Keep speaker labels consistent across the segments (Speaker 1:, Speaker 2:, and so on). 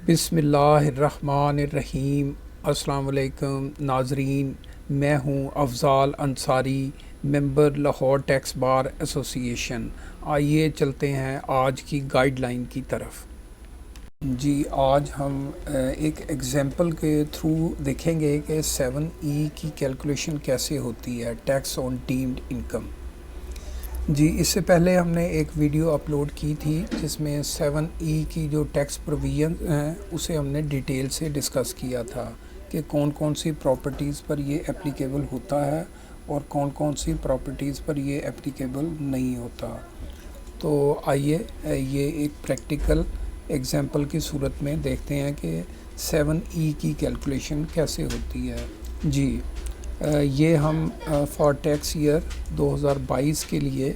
Speaker 1: بسم اللہ الرحمن الرحیم۔ السلام علیکم ناظرین، میں ہوں افضال انصاری، ممبر لاہور ٹیکس بار ایسوسی ایشن۔ آئیے چلتے ہیں آج کی گائیڈ لائن کی طرف۔ جی آج ہم ایک ایگزامپل کے تھرو دیکھیں گے کہ 7E کی کیلکولیشن کیسے ہوتی ہے، ٹیکس آن ڈیمڈ انکم۔ جی اس سے پہلے ہم نے ایک ویڈیو اپلوڈ کی تھی جس میں 7E کی جو ٹیکس پروویژن ہیں اسے ہم نے ڈیٹیل سے ڈسکس کیا تھا کہ کون کون سی پراپرٹیز پر یہ اپلیکیبل ہوتا ہے اور کون کون سی پراپرٹیز پر یہ اپلیکیبل نہیں ہوتا۔ تو آئیے یہ ایک پریکٹیکل ایگزامپل کی صورت میں دیکھتے ہیں کہ 7E کی کیلکولیشن کیسے ہوتی ہے۔ جی یہ ہم فار ٹیکس ایئر 2022 کے لیے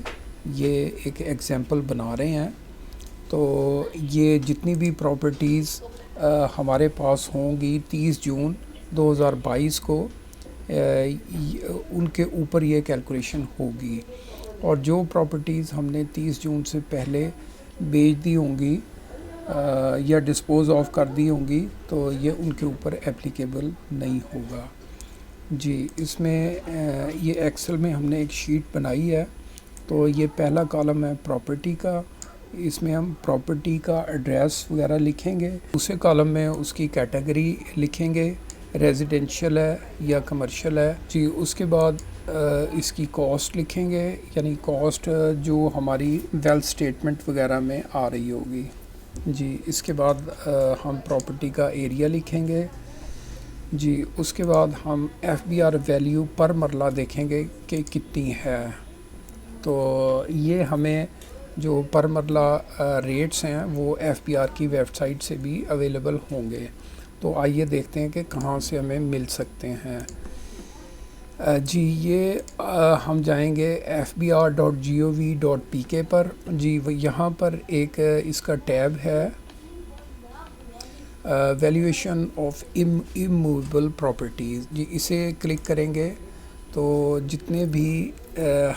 Speaker 1: یہ ایک ایگزامپل بنا رہے ہیں۔ تو یہ جتنی بھی پراپرٹیز ہمارے پاس ہوں گی 30 جون 2022 کو ان کے اوپر یہ کیلکولیشن ہوگی، اور جو پراپرٹیز ہم نے 30 جون سے پہلے بیچ دی ہوں گی یا ڈسپوز آف کر دی ہوں گی تو یہ ان کے اوپر اپلیکیبل نہیں ہوگا۔ جی اس میں یہ ایکسل میں ہم نے ایک شیٹ بنائی ہے۔ تو یہ پہلا کالم ہے پراپرٹی کا، اس میں ہم پراپرٹی کا ایڈریس وغیرہ لکھیں گے۔ دوسرے کالم میں اس کی کیٹیگری لکھیں گے، ریزیڈینشیل ہے یا کمرشل ہے۔ جی اس کے بعد اس کی کاسٹ لکھیں گے، یعنی کاسٹ جو ہماری ویلتھ اسٹیٹمنٹ وغیرہ میں آ رہی ہوگی۔ جی اس کے بعد ہم پراپرٹی کا ایریا لکھیں گے۔ جی اس کے بعد ہم FBR ویلیو پر مرلہ دیکھیں گے کہ کتنی ہے۔ تو یہ ہمیں جو پر مرلہ ریٹس ہیں وہ FBR کی ویب سائٹ سے بھی اویلیبل ہوں گے۔ تو آئیے دیکھتے ہیں کہ کہاں سے ہمیں مل سکتے ہیں۔ جی یہ ہم جائیں گے fbr.gov.pk پر۔ جی یہاں پر ایک اس کا ٹیب ہے ویلیویشن آف اموویبل پراپرٹیز۔ جی اسے کلک کریں گے تو جتنے بھی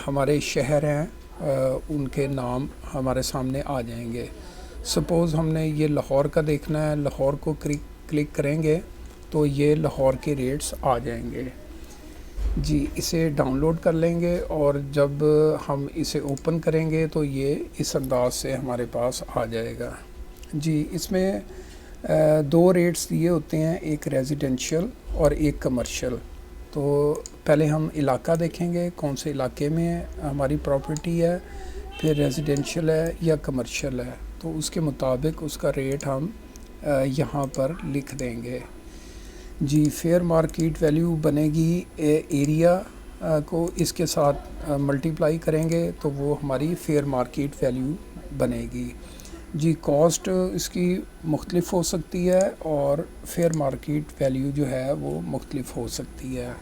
Speaker 1: ہمارے شہر ہیں ان کے نام ہمارے سامنے آ جائیں گے۔ سپوز ہم نے یہ لاہور کا دیکھنا ہے، لاہور کو کلک کریں گے تو یہ لاہور کے ریٹس آ جائیں گے۔ جی اسے ڈاؤن لوڈ کر لیں گے، اور جب ہم اسے اوپن کریں گے تو یہ اس انداز سے ہمارے پاس آ جائے گا۔ جی اس میں دو ریٹس دیے ہوتے ہیں، ایک ریزیڈینشیل اور ایک کمرشل۔ تو پہلے ہم علاقہ دیکھیں گے کون سے علاقے میں ہماری پراپرٹی ہے، پھر ریزیڈینشیل ہے یا کمرشل ہے، تو اس کے مطابق اس کا ریٹ ہم یہاں پر لکھ دیں گے۔ جی فیئر مارکیٹ ویلیو بنے گی، ایریا کو اس کے ساتھ ملٹیپلائی کریں گے تو وہ ہماری فیئر مارکیٹ ویلیو بنے گی۔ جی کاسٹ اس کی مختلف ہو سکتی ہے اور فیئر مارکیٹ ویلیو جو ہے وہ مختلف ہو سکتی ہے۔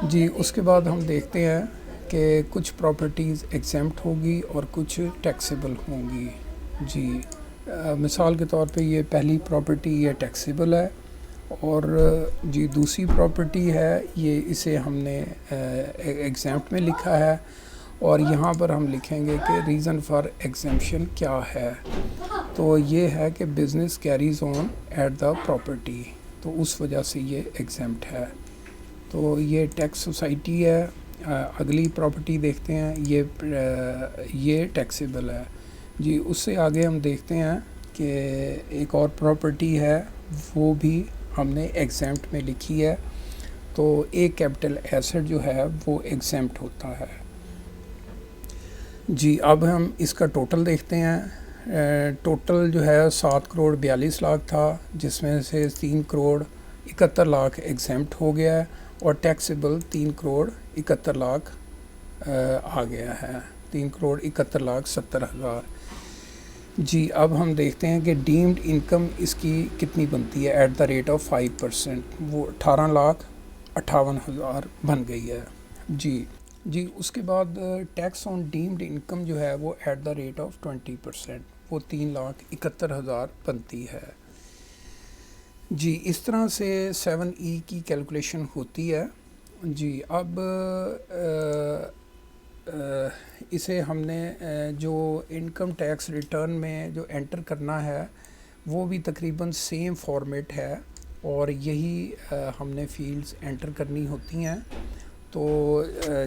Speaker 1: جی اس کے بعد ہم دیکھتے ہیں کہ کچھ پراپرٹیز ایگزیمپٹ ہوگی اور کچھ ٹیکسیبل ہوں گی۔ جی مثال کے طور پہ یہ پہلی پراپرٹی یہ ٹیکسیبل ہے، اور جی دوسری پراپرٹی ہے یہ اسے ہم نے ایگزیمپٹ میں لکھا ہے، اور یہاں پر ہم لکھیں گے کہ ریزن فار ایگزیمپشن کیا ہے۔ تو یہ ہے کہ business carries on at the property, تو اس وجہ سے یہ ایگزیمپٹ ہے۔ تو یہ ٹیکس سوسائٹی ہے۔ اگلی پراپرٹی دیکھتے ہیں، یہ ٹیکسیبل ہے۔ جی اس سے آگے ہم دیکھتے ہیں کہ ایک اور پراپرٹی ہے، وہ بھی ہم نے ایگزیمپٹ میں لکھی ہے۔ تو ایک کیپٹل ایسٹ جو ہے وہ ایگزیمپٹ ہوتا ہے۔ جی اب ہم اس کا ٹوٹل دیکھتے ہیں۔ ٹوٹل جو ہے 7,42,00,000 تھا، جس میں سے 3,71,00,000 ایگزیمپٹ ہو گیا ہے، اور ٹیکسیبل 3,71,00,000 آ گیا ہے، 3,71,70,000۔ جی اب ہم دیکھتے ہیں کہ ڈیمڈ انکم اس کی کتنی بنتی ہے ایٹ دا ریٹ آف 5%، وہ 18,58,000 بن گئی ہے۔ جی اس کے بعد ٹیکس آن ڈیمڈ انکم جو ہے وہ ایٹ دا ریٹ آف 20%، وہ 3,71,000 بنتی ہے۔ جی اس طرح سے 7E کی کیلکولیشن ہوتی ہے۔ جی اب اسے ہم نے جو انکم ٹیکس ریٹرن میں جو انٹر کرنا ہے وہ بھی تقریباً سیم فارمیٹ ہے اور یہی ہم نے فیلڈز انٹر کرنی ہوتی ہیں. تو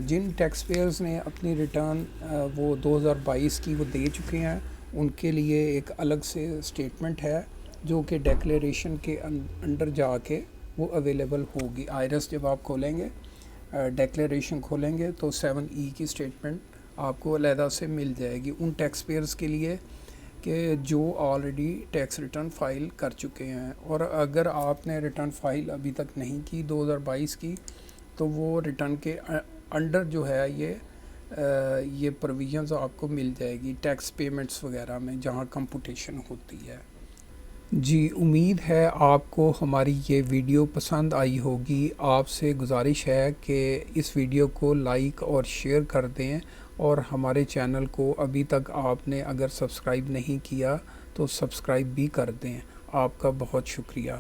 Speaker 1: جن ٹیکس پیئرز نے اپنی ریٹرن وہ 2022 کی وہ دے چکے ہیں ان کے لیے ایک الگ سے اسٹیٹمنٹ ہے جو کہ ڈیکلیریشن کے انڈر جا کے وہ اویلیبل ہوگی. آئرس جب آپ کھولیں گے ڈیکلیریشن کھولیں گے تو 7E کی اسٹیٹمنٹ آپ کو علیحدہ سے مل جائے گی ان ٹیکس پیئرز کے لیے کہ جو آلریڈی ٹیکس ریٹرن فائل کر چکے ہیں. اور اگر آپ نے ریٹرن فائل ابھی تک نہیں کی 2022 کی تو وہ ریٹرن کے انڈر جو ہے یہ پروویژنز آپ کو مل جائے گی ٹیکس پیمنٹس وغیرہ میں جہاں کمپوٹیشن ہوتی ہے. جی امید ہے آپ کو ہماری یہ ویڈیو پسند آئی ہوگی. آپ سے گزارش ہے کہ اس ویڈیو کو لائک اور شیئر کر دیں اور ہمارے چینل کو ابھی تک آپ نے اگر سبسکرائب نہیں کیا تو سبسکرائب بھی کر دیں. آپ کا بہت شکریہ.